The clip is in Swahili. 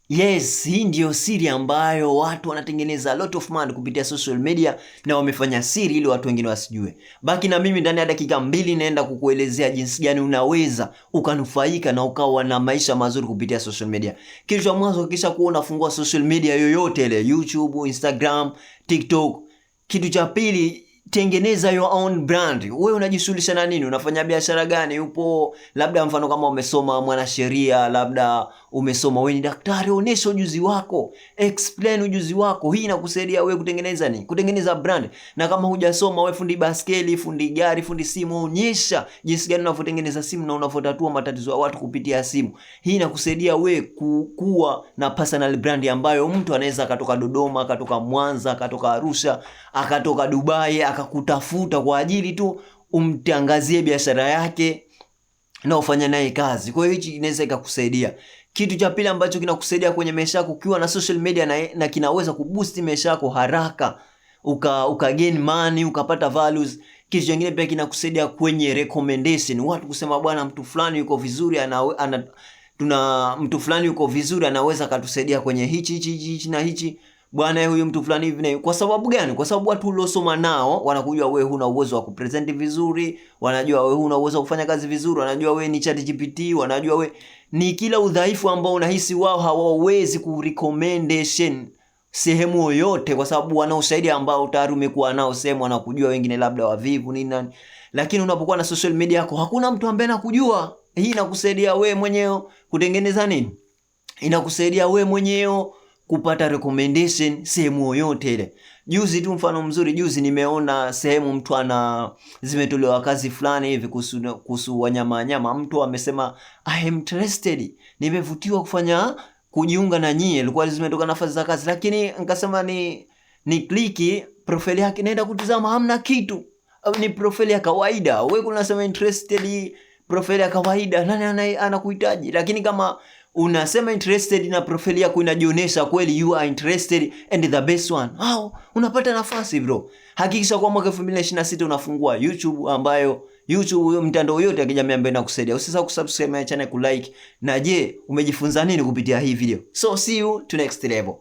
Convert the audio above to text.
Yes, hii ndio siri ambayo watu wanatengeneza a lot of money kupitia social media na wamefanya siri ili watu wengine wasijue. Baki na mimi ndani ya dakika 2 naenda kukuelezea jinsi gani unaweza ukanufaika na ukawa na maisha mazuri kupitia social media. Kitu cha mwanzo kisha kuwa unafungua social media yoyote ile, YouTube, Instagram, TikTok. Kitu cha pili, tengeneza your own brand. Wewe unajishughulisha na nini? Unafanya biashara gani? Upo labda mfano kama umesoma mwanasheria, labda umesoma wewe ni daktari, onesha ujuzi wako, explain ujuzi wako. Hii inakusaidia wewe kutengeneza nini? Kutengeneza brand. Na kama hujasoma, wewe fundi baskeli, fundi gari, fundi simu, onyesha jinsi gani unavyotengeneza simu na unavyotatua matatizo ya watu kupitia simu. Hii inakusaidia wewe kuwa na personal brand ambayo mtu anaweza akatoka Dodoma, akatoka Mwanza, akatoka Arusha, akatoka Dubai, akakutafuta kwa ajili tu umtangazie biashara yake na ufanye naye kazi. Kwa hiyo hichi inaweza ikakusaidia. Kitu cha pili ambacho kinakusaidia kwenye maisha yako ukiwa na social media na kinaweza kuboost maisha yako haraka, uka gain money, ukapata values. Kitu kingine pia kinakusaidia kwenye recommendation. Watu kusema bwana mtu fulani yuko vizuri, mtu fulani yuko vizuri, anaweza katusaidia kwenye hichi na hichi. Bwana huyu mtu fulani hivi na. Kwa sababu gani? Kwa sababu watu uliosoma nao wanakujua wewe huna uwezo wa kupresent vizuri, wanajua wewe huna uwezo wa kufanya kazi vizuri, wanajua wewe ni ChatGPT, wanajua wewe ni kila udhaifu ambao unahisi wao hawawezi kurecommendation sehemu yoyote, kwa sababu wana ushahidi ambao tayari umekuwa nao sehemu, wanakujua wengine labda wavivu nini nani. Lakini unapokuwa na social media yako hakuna mtu ambaye anakujua. Hii inakusaidia wewe mwenyewe kutengeneza nini? Inakusaidia wewe mwenyewe kupata recommendation sehemu yoyote ile. Juzi tu mfano mzuri, juzi nimeona sehemu mtu zimetolewa kazi fulani hivi kuhusu wanyama. Mtu amesema I am interested, nimevutiwa kujiunga na nyie, ilikuwa zimetoka nafasi za kazi, lakini nikasema ni kliki profile yake, naenda kutizama hamna kitu. Ni profile ya kawaida. Wewe unasema interested, profile ya kawaida, nani anakuhitaji? Lakini kama unasema interested na profile yako inajionyesha kweli you are interested and the best one, unapata nafasi bro. Hakikisha kwa mwaka 2026 unafungua YouTube, ambayo YouTube mtandao yote ya kijamii ambayo inakusaidia. Usisahau kusubscribe my channel, kulike. Na je, umejifunza nini kupitia hii video? So see you to next level.